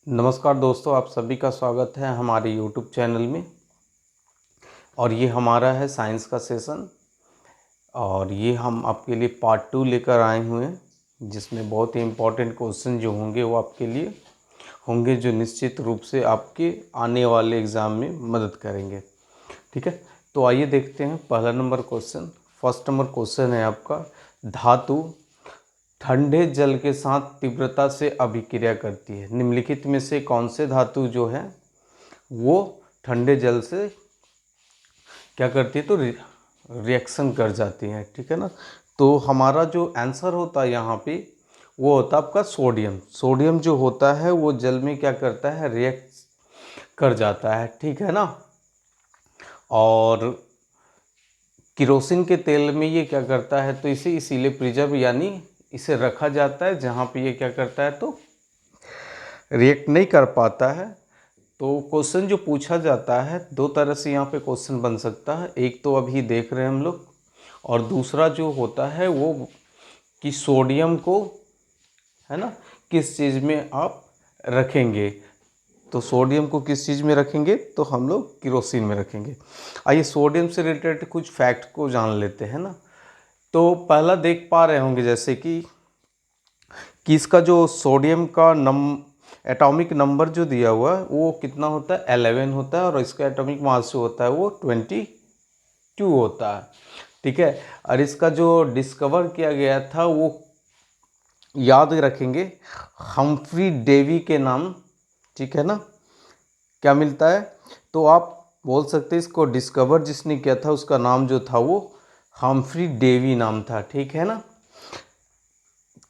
नमस्कार दोस्तों, आप सभी का स्वागत है हमारे YouTube चैनल में। और ये हमारा है साइंस का सेशन और ये हम आपके लिए पार्ट 2 लेकर आए हुए हैं, जिसमें बहुत ही इम्पोर्टेंट क्वेश्चन जो होंगे वो आपके लिए होंगे, जो निश्चित रूप से आपके आने वाले एग्ज़ाम में मदद करेंगे। ठीक है, तो आइए देखते हैं पहला number question. First number question है आपका, धातु ठंडे जल के साथ तीव्रता से अभिक्रिया करती है। निम्नलिखित में से कौन से धातु जो है वो ठंडे जल से क्या करती है, तो रिएक्शन कर जाती हैं। ठीक है ना। तो हमारा जो आंसर होता है यहाँ पे वो होता है आपका सोडियम। सोडियम जो होता है वो जल में क्या करता है, रिएक्ट कर जाता है। ठीक है ना। और किरोसिन के तेल में ये क्या करता है, तो इसे इसीलिए प्रिजर्व यानी इसे रखा जाता है जहाँ पे ये क्या करता है, तो रिएक्ट नहीं कर पाता है। तो क्वेश्चन जो पूछा जाता है दो तरह से यहाँ पे क्वेश्चन बन सकता है। एक तो अभी देख रहे हैं हम लोग, और दूसरा जो होता है वो कि सोडियम को, है ना, किस चीज़ में आप रखेंगे। तो सोडियम को किस चीज़ में रखेंगे, तो हम लोग किरोसिन में रखेंगे। आइए सोडियम से रिलेटेड कुछ फैक्ट को जान लेते हैं ना। तो पहला देख पा रहे होंगे जैसे कि इसका जो सोडियम का एटॉमिक नंबर जो दिया हुआ है वो कितना होता है, 11 होता है, और इसका एटॉमिक मास जो होता है वो 22 होता है। ठीक है। और इसका जो डिस्कवर किया गया था वो याद रखेंगे, हम्फ्री डेवी के नाम। ठीक है ना। क्या मिलता है, तो आप बोल सकते हैं इसको डिस्कवर जिसने किया था उसका नाम जो था वो हम्फ्री डेवी नाम था। ठीक है ना।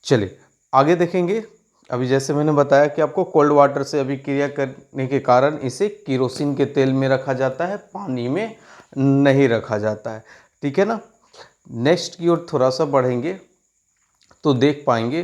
चलिए आगे देखेंगे। अभी जैसे मैंने बताया कि आपको कोल्ड वाटर से अभिक्रिया करने के कारण इसे केरोसिन के तेल में रखा जाता है, पानी में नहीं रखा जाता है। ठीक है ना। नेक्स्ट की ओर थोड़ा सा बढ़ेंगे तो देख पाएंगे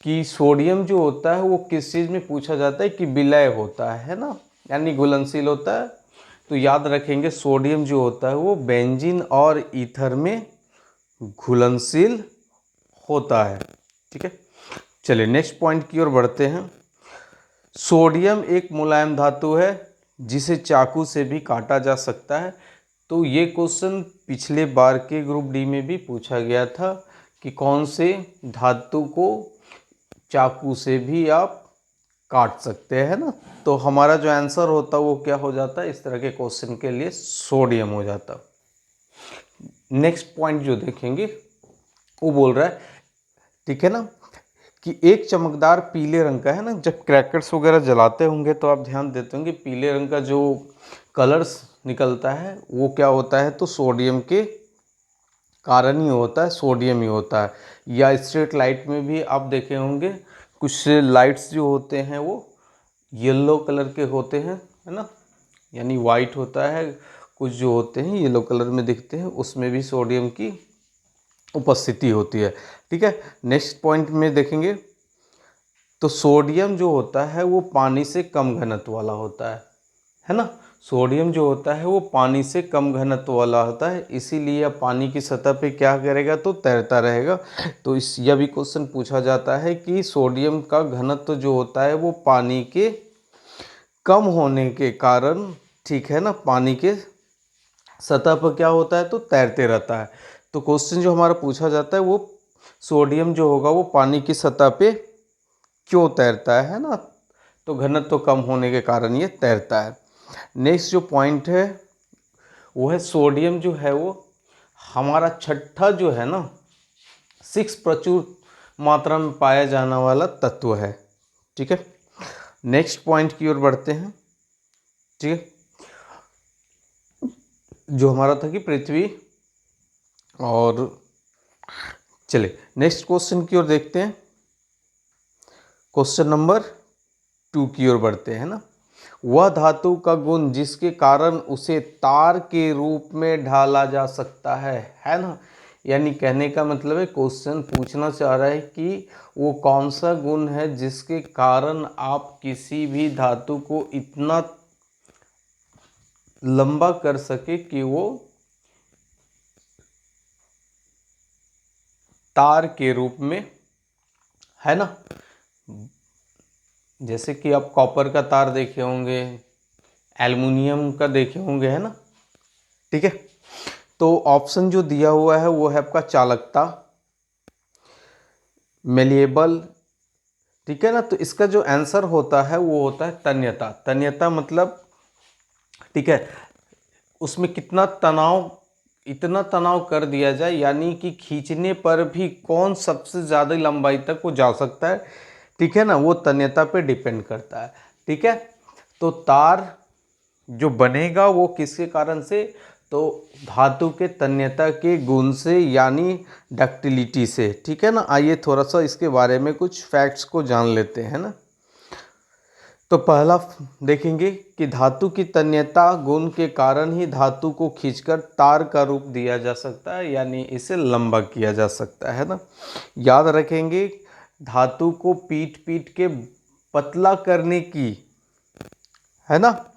कि सोडियम जो होता है वो किस चीज़ में पूछा जाता है, कि विलय होता है ना, यानी घुलनशील होता है। तो याद रखेंगे सोडियम जो होता है वो बेंजीन और ईथर में घुलनशील होता है। ठीक है। चलिए नेक्स्ट पॉइंट की ओर बढ़ते हैं। सोडियम एक मुलायम धातु है जिसे चाकू से भी काटा जा सकता है। तो ये क्वेश्चन पिछले बार के ग्रुप डी में भी पूछा गया था कि कौन से धातु को चाकू से भी आप काट सकते हैं ना। तो हमारा जो आंसर होता है वो क्या हो जाता है, इस तरह के क्वेश्चन के लिए सोडियम हो जाता। नेक्स्ट पॉइंट जो देखेंगे वो बोल रहा है, ठीक है ना, कि एक चमकदार पीले रंग का, है ना, जब क्रैकर्स वगैरह जलाते होंगे तो आप ध्यान देते होंगे पीले रंग का जो कलर्स निकलता है वो क्या होता है, तो सोडियम के कारण ही होता है, सोडियम ही होता है। या स्ट्रीट लाइट में भी आप देखे होंगे कुछ लाइट्स जो होते हैं वो येलो कलर के होते हैं, है ना, यानी वाइट होता है। कुछ जो होते हैं येलो कलर में दिखते हैं, उसमें भी सोडियम की उपस्थिति होती है। ठीक है। नेक्स्ट पॉइंट में देखेंगे तो सोडियम जो होता है वो पानी से कम घनत्व वाला होता है ना। सोडियम जो होता है वो पानी से कम घनत्व वाला होता है, इसीलिए यह पानी की सतह पे क्या करेगा, तो तैरता रहेगा। तो इस यह भी क्वेश्चन पूछा जाता है कि सोडियम का घनत्व जो होता है वो पानी के कम होने के कारण, ठीक है ना, पानी के सतह पर क्या होता है, तो तैरते रहता है। तो क्वेश्चन जो हमारा पूछा जाता है वो सोडियम जो होगा वो पानी की सतह पे क्यों तैरता है ना, तो घनत्व तो कम होने के कारण ये तैरता है। नेक्स्ट जो पॉइंट है वो है सोडियम जो है वो हमारा छठा जो है ना, 6 प्रचुर मात्रा में पाया जाने वाला तत्व है। ठीक है। नेक्स्ट पॉइंट की ओर बढ़ते हैं। ठीक है। जो हमारा था कि पृथ्वी, और चलिए नेक्स्ट क्वेश्चन की ओर देखते हैं। क्वेश्चन नंबर 2 की ओर बढ़ते हैं ना। वह धातु का गुण जिसके कारण उसे तार के रूप में ढाला जा सकता है ना। यानी कहने का मतलब है क्वेश्चन पूछना चाह रहा है कि वो कौन सा गुण है जिसके कारण आप किसी भी धातु को इतना लंबा कर सके कि वो तार के रूप में, है ना, जैसे कि आप कॉपर का तार देखे होंगे, एल्युमिनियम का देखे होंगे, है ना। ठीक है, तो ऑप्शन जो दिया हुआ है वो है आपका चालकता, मेलिएबल, ठीक है ना। तो इसका जो आंसर होता है वो होता है तन्यता। तन्यता मतलब, ठीक है, उसमें कितना तनाव, इतना तनाव कर दिया जाए, यानी कि खींचने पर भी कौन सबसे ज़्यादा लंबाई तक वो जा सकता है, ठीक है ना, वो तन्यता पे डिपेंड करता है। ठीक है, तो तार जो बनेगा वो किसके कारण से, तो धातु के तन्यता के गुण से, यानी डक्टिलिटी से। ठीक है ना। आइए थोड़ा सा इसके बारे में कुछ फैक्ट्स को जान लेते हैं ना। तो पहला देखेंगे कि धातु की तन्यता गुण के कारण ही धातु को खींचकर तार का रूप दिया जा सकता है, यानी इसे लंबा किया जा सकता है ना। याद रखेंगे, धातु को पीट पीट के पतला करने की, है ना,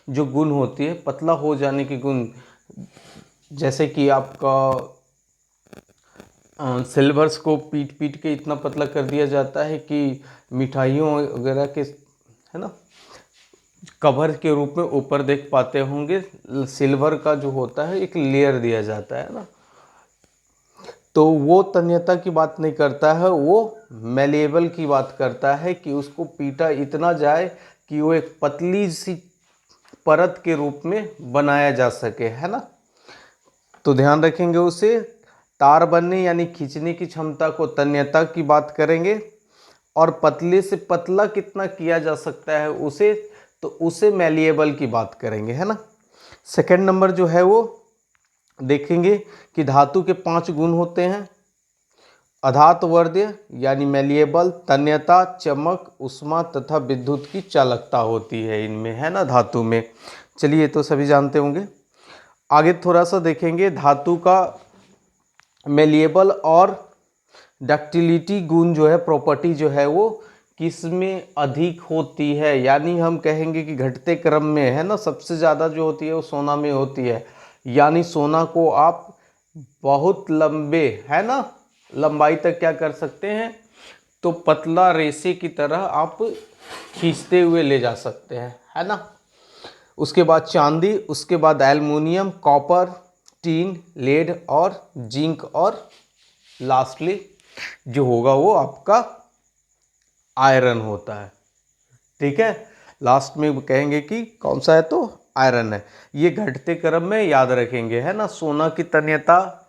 जो गुण होती है, पतला हो जाने की गुण, जैसे कि आपका सिल्वर्स को पीट पीट के इतना पतला कर दिया जाता है कि मिठाइयों वगैरह के, है ना, कवर के रूप में ऊपर देख पाते होंगे, सिल्वर का जो होता है एक लेयर दिया जाता है ना। तो वो तन्यता की बात नहीं करता है, वो मेलिएबल की बात करता है कि उसको पीटा इतना जाए कि वो एक पतली सी परत के रूप में बनाया जा सके, है ना। तो ध्यान रखेंगे, उसे तार बनने यानी खींचने की क्षमता को तन्यता की बात करेंगे, और पतले से पतला कितना किया जा सकता है उसे, तो उसे मैलिएबल की बात करेंगे, है ना। सेकंड नंबर जो है वो देखेंगे कि धातु के 5 गुण होते हैं, अधातुवर्ध्य यानी मैलिएबल, तन्यता, चमक, उष्मा तथा विद्युत की चालकता होती है इनमें, है ना, धातु में। चलिए, तो सभी जानते होंगे। आगे थोड़ा सा देखेंगे, धातु का मैलिएबल और डक्टिलिटी गुण जो है, प्रॉपर्टी जो है, वो किस में अधिक होती है, यानी हम कहेंगे कि घटते क्रम में, है ना। सबसे ज़्यादा जो होती है वो सोना में होती है, यानी सोना को आप बहुत लंबे, है ना, लंबाई तक क्या कर सकते हैं, तो पतला रेशे की तरह आप खींचते हुए ले जा सकते हैं, है ना। उसके बाद चांदी, उसके बाद एल्युमिनियम, कॉपर, टीन, लेड और जिंक, और लास्टली जो होगा वो आपका आयरन होता है। ठीक है, लास्ट में कहेंगे कि कौन सा है, तो आयरन है। ये घटते क्रम में याद रखेंगे, है ना। सोना की तन्यता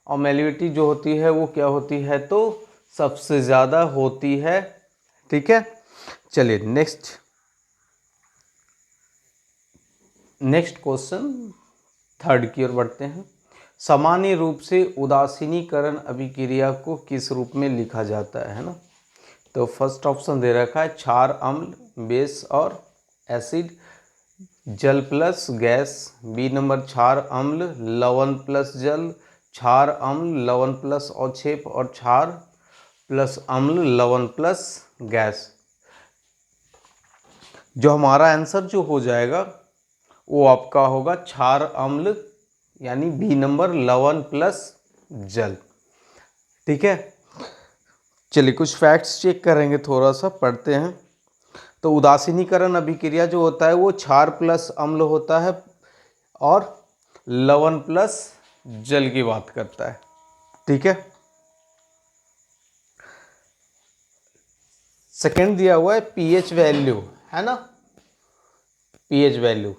और मैलिविटी जो होती है वो क्या होती है, तो सबसे ज़्यादा होती है। ठीक है, चलिए नेक्स्ट क्वेश्चन, थर्ड की ओर बढ़ते हैं। सामान्य रूप से उदासीनीकरण अभिक्रिया को किस रूप में लिखा जाता है ना। तो फर्स्ट ऑप्शन दे रखा है क्षार, अम्ल, बेस और एसिड, जल प्लस गैस। बी नंबर क्षार, अम्ल, लवण प्लस जल, क्षार, अम्ल, लवण प्लस औक्षेप, और क्षार प्लस अम्ल, लवण प्लस गैस। जो हमारा आंसर जो हो जाएगा वो आपका होगा क्षार, अम्ल, यानी बी नंबर, लवण प्लस जल। ठीक है, चलिए कुछ फैक्ट्स चेक करेंगे, थोड़ा सा पढ़ते हैं। तो उदासीनीकरण अभिक्रिया जो होता है वो क्षार प्लस अम्ल होता है, और लवण प्लस जल की बात करता है। ठीक है, सेकंड दिया हुआ है पीएच वैल्यू, है ना, पीएच वैल्यू।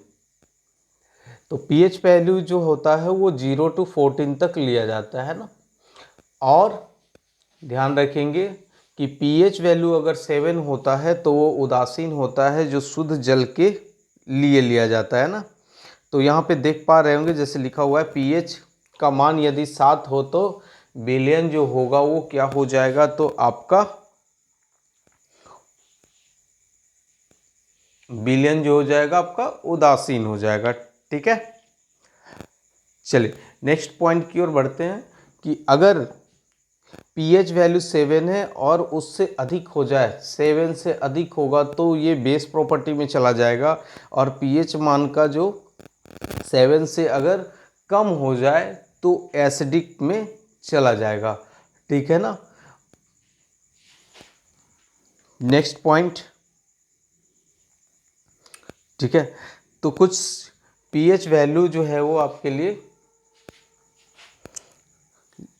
तो पीएच वैल्यू जो होता है वो 0 to 14 तक लिया जाता है ना। और ध्यान रखेंगे कि पीएच वैल्यू अगर 7 होता है तो वो उदासीन होता है, जो शुद्ध जल के लिए लिया जाता है ना। तो यहाँ पे देख पा रहे होंगे, जैसे लिखा हुआ है पीएच का मान यदि 7 हो तो विलयन जो होगा वो क्या हो जाएगा, तो आपका विलयन जो हो जाएगा आपका उदासीन हो जाएगा। ठीक है, चलिए नेक्स्ट पॉइंट की ओर बढ़ते हैं कि अगर पीएच वैल्यू 7 है और उससे अधिक हो जाए, 7 से अधिक होगा तो ये बेस प्रॉपर्टी में चला जाएगा, और पीएच मान का जो 7 से अगर कम हो जाए तो एसिडिक में चला जाएगा। ठीक है ना। नेक्स्ट पॉइंट, ठीक है। तो कुछ पीएच वैल्यू जो है वो आपके लिए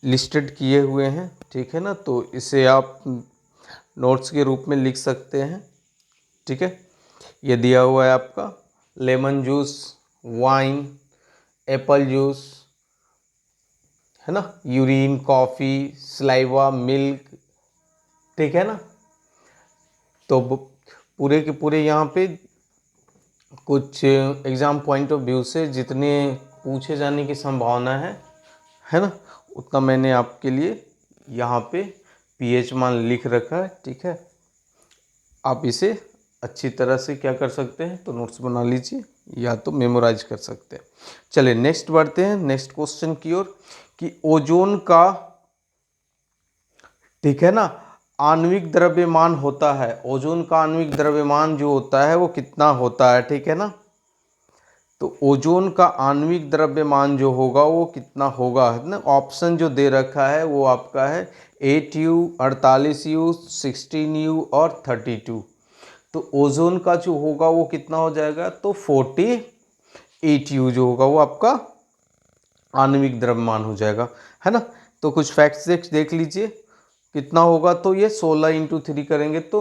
लिस्टेड किए हुए हैं, ठीक है ना। तो इसे आप नोट्स के रूप में लिख सकते हैं, ठीक है। ये दिया हुआ है आपका lemon juice, wine, Apple juice, है ना, यूरिन, कॉफ़ी, स्लाइवा, मिल्क, ठीक है ना। तो पूरे के पूरे यहाँ पे कुछ एग्ज़ाम पॉइंट ऑफ व्यू से जितने पूछे जाने की संभावना है ना, उतना मैंने आपके लिए यहाँ पे पीएच मान लिख रखा है, ठीक है। आप इसे अच्छी तरह से क्या कर सकते हैं, तो नोट्स बना लीजिए या तो मेमोराइज कर सकते हैं। चलिए नेक्स्ट बढ़ते हैं, नेक्स्ट क्वेश्चन की ओर, कि ओजोन का, ठीक है ना, आणविक द्रव्यमान होता है। ओजोन का आणविक द्रव्यमान जो होता है वो कितना होता है, ठीक है ना। तो ओजोन का आणविक द्रव्यमान जो होगा वो कितना होगा, है ना। ऑप्शन जो दे रखा है वो आपका है 8U, 48U, 16U और 32। तो ओजोन का जो होगा वो कितना हो जाएगा, तो 48U जो होगा वो आपका आणविक द्रव्यमान हो जाएगा, है ना। तो कुछ फैक्ट्स देख लीजिए कितना होगा, तो ये 16 × 3 करेंगे तो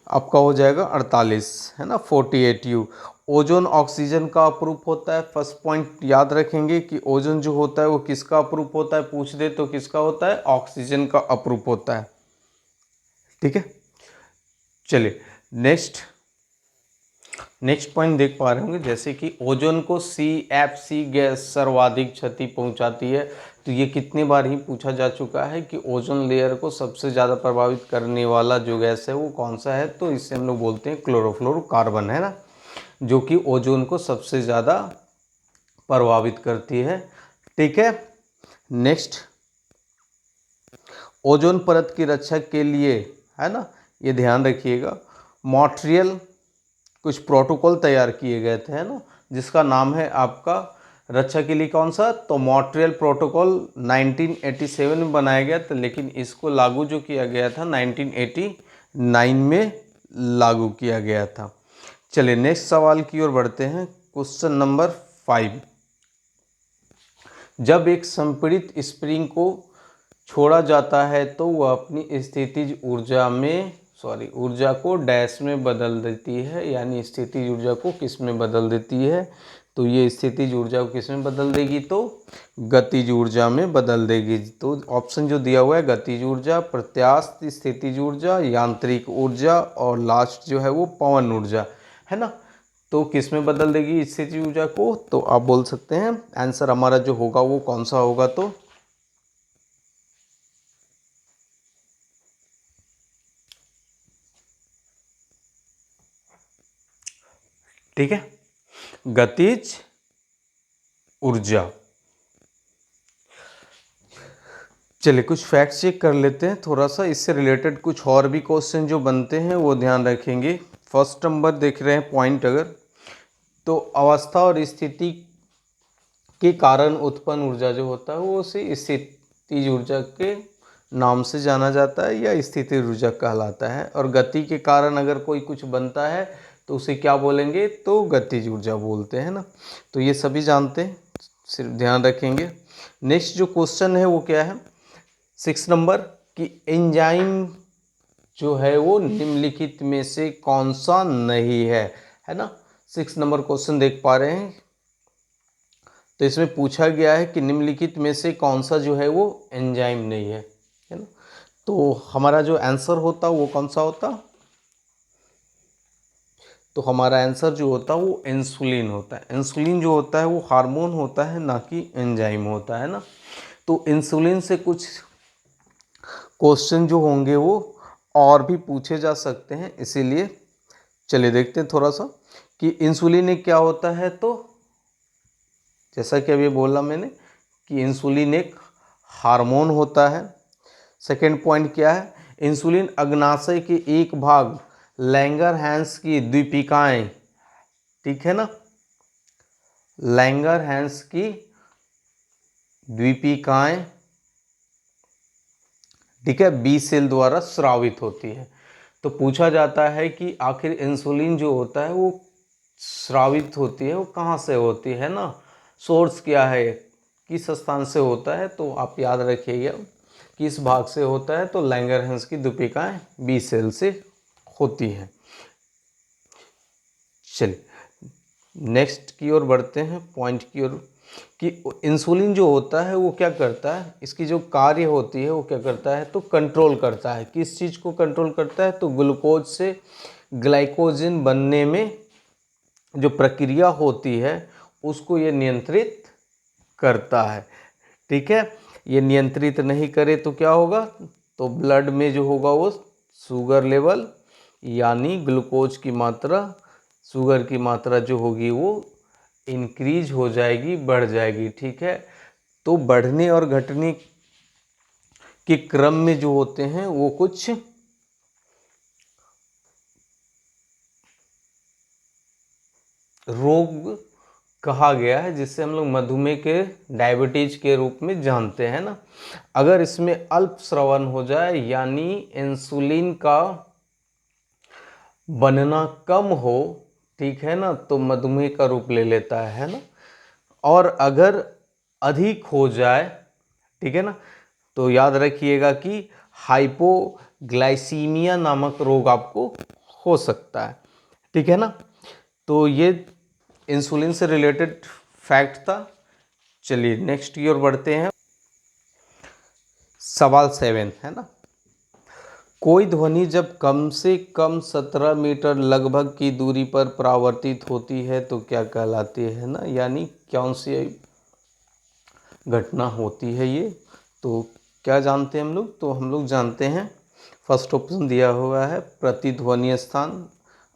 आपका हो जाएगा 48, है ना, 48U। ओजोन ऑक्सीजन का अप्रूप होता है। फर्स्ट पॉइंट याद रखेंगे कि ओजोन जो होता है वो किसका अप्रूप होता है, पूछ दे तो किसका होता है, ऑक्सीजन का अप्रूप होता है, ठीक है। चलिए नेक्स्ट पॉइंट देख पा रहे होंगे, जैसे कि ओजोन को CFC गैस सर्वाधिक क्षति पहुंचाती है। तो ये कितनी बार ही पूछा जा चुका है कि ओजोन लेयर को सबसे ज़्यादा प्रभावित करने वाला जो गैस है वो कौन सा है, तो इसे हम लोग बोलते हैं क्लोरोफ्लोरोकार्बन, है ना, जो कि ओजोन को सबसे ज़्यादा प्रभावित करती है, ठीक है। नेक्स्ट, ओजोन परत की रक्षा के लिए, है ना, ये ध्यान रखिएगा, मॉन्ट्रियल कुछ प्रोटोकॉल तैयार किए गए थे, है ना, जिसका नाम है आपका रक्षा के लिए कौन सा, तो मॉन्ट्रियल प्रोटोकॉल 1987 में बनाया गया था, लेकिन इसको लागू जो किया गया था 1989 में लागू किया गया था। चलिए नेक्स्ट सवाल की ओर बढ़ते हैं, क्वेश्चन नंबर 5। जब एक संपीड़ित स्प्रिंग को छोड़ा जाता है तो वह अपनी स्थितिज ऊर्जा को डैश में बदल देती है, यानी स्थितिज ऊर्जा को किस में बदल देती है, तो ये स्थितिज ऊर्जा को किस में बदल देगी, तो गतिज ऊर्जा में बदल देगी। तो ऑप्शन जो दिया हुआ है, गतिज ऊर्जा, प्रत्यास्थ स्थितिज ऊर्जा, यांत्रिक ऊर्जा और लास्ट जो है वो पवन ऊर्जा, है ना। तो किस में बदल देगी स्थितिज ऊर्जा को, तो आप बोल सकते हैं आंसर हमारा जो होगा वो कौन सा होगा, तो ठीक है, गतिज ऊर्जा। चलिए कुछ फैक्ट चेक कर लेते हैं थोड़ा सा, इससे रिलेटेड कुछ और भी क्वेश्चन जो बनते हैं वो ध्यान रखेंगे। फर्स्ट नंबर देख रहे हैं पॉइंट, अगर तो अवस्था और स्थिति के कारण उत्पन्न ऊर्जा जो होता है वो उसे स्थितिज ऊर्जा के नाम से जाना जाता है या स्थितिज ऊर्जा कहलाता है। और गति के कारण अगर कोई कुछ बनता है तो उसे क्या बोलेंगे, तो गतिज ऊर्जा बोलते हैं ना। तो ये सभी जानते हैं, सिर्फ ध्यान रखेंगे। नेक्स्ट जो क्वेश्चन है वो क्या है, 6 नंबर, कि एंजाइम जो है वो निम्नलिखित में से कौन सा नहीं है ना। 6 नंबर क्वेश्चन देख पा रहे हैं, तो इसमें पूछा गया है कि निम्नलिखित में से कौन सा जो है वो एंजाइम नहीं है ना। तो हमारा जो आंसर होता वो कौन सा होता, तो हमारा आंसर जो होता है वो इंसुलिन होता है। इंसुलिन जो होता है वो हार्मोन होता है, ना कि एंजाइम होता है ना। तो इंसुलिन से कुछ क्वेश्चन जो होंगे वो और भी पूछे जा सकते हैं, इसीलिए चलिए देखते हैं थोड़ा सा कि इंसुलिन एक क्या होता है। तो जैसा कि अभी बोला मैंने कि इंसुलिन एक हार्मोन होता है। सेकेंड पॉइंट क्या है, इंसुलिन अग्नाशय के एक भाग लैंगरहैंस की द्वीपिकाएं, ठीक है ना, लैंगरहैंस की द्वीपिकाएं, ठीक है, बी सेल द्वारा स्रावित होती है। तो पूछा जाता है कि आखिर इंसुलिन जो होता है वो स्रावित होती है वो कहाँ से होती है ना, सोर्स क्या है, किस स्थान से होता है, तो आप याद रखिएगा किस भाग से होता है, तो लैंगरहैंस की दुपिकाएं बी सेल से होती हैं। चलिए नेक्स्ट की ओर बढ़ते हैं, पॉइंट की ओर, कि इंसुलिन जो होता है वो क्या करता है, इसकी जो कार्य होती है वो क्या करता है, तो कंट्रोल करता है। किस चीज़ को कंट्रोल करता है, तो ग्लूकोज से ग्लाइकोजन बनने में जो प्रक्रिया होती है उसको ये नियंत्रित करता है। ठीक है, ये नियंत्रित नहीं करे तो क्या होगा, तो ब्लड में जो होगा वो शुगर लेवल यानी ग्लूकोज की मात्रा, शुगर की मात्रा जो होगी वो इंक्रीज हो जाएगी, बढ़ जाएगी। ठीक है, तो बढ़ने और घटने के क्रम में जो होते हैं वो कुछ रोग कहा गया है, जिससे हम लोग मधुमेह के, डायबिटीज के रूप में जानते हैं ना। अगर इसमें अल्प स्रवन हो जाए यानी इंसुलिन का बनना कम हो, ठीक है ना, तो मधुमेह का रूप ले लेता है ना। और अगर अधिक हो जाए, ठीक है ना, तो याद रखिएगा कि हाइपोग्लाइसीमिया नामक रोग आपको हो सकता है। ठीक है ना, तो ये इंसुलिन से रिलेटेड फैक्ट था। चलिए नेक्स्ट की ओर बढ़ते हैं, सवाल 7 है ना। कोई ध्वनि जब कम से कम 17 मीटर लगभग की दूरी पर परावर्तित होती है तो क्या कहलाती है ना, यानी कौन सी घटना होती है ये, तो क्या जानते हैं हम लोग, तो हम लोग जानते हैं फर्स्ट ऑप्शन दिया हुआ है प्रतिध्वनि स्थान,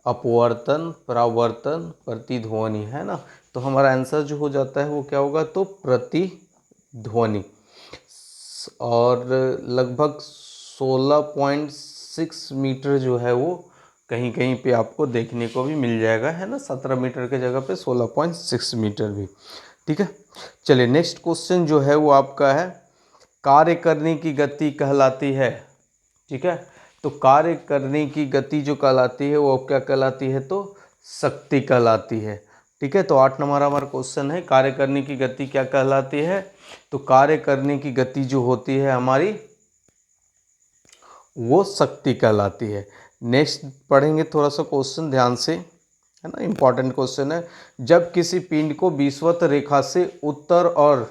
अपवर्तन, परावर्तन, प्रतिध्वनि, है ना। तो हमारा आंसर जो हो जाता है वो क्या होगा, तो प्रतिध्वनि। और लगभग 16.6 मीटर जो है वो कहीं कहीं पे आपको देखने को भी मिल जाएगा, है ना, 17 मीटर के जगह पे 16.6 मीटर भी। ठीक है, चलिए नेक्स्ट क्वेश्चन जो है वो आपका है, कार्य करने की गति कहलाती है। ठीक है, तो कार्य करने की गति जो कहलाती है वो क्या कहलाती है, तो शक्ति कहलाती है। ठीक है, तो 8 नंबर हमारा क्वेश्चन है, कार्य करने की गति क्या कहलाती है, तो कार्य करने की गति जो होती है हमारी वो शक्ति कहलाती है। नेक्स्ट पढ़ेंगे थोड़ा सा क्वेश्चन ध्यान से, है ना, इंपॉर्टेंट क्वेश्चन है। जब किसी पिंड को विषुवत रेखा से उत्तर और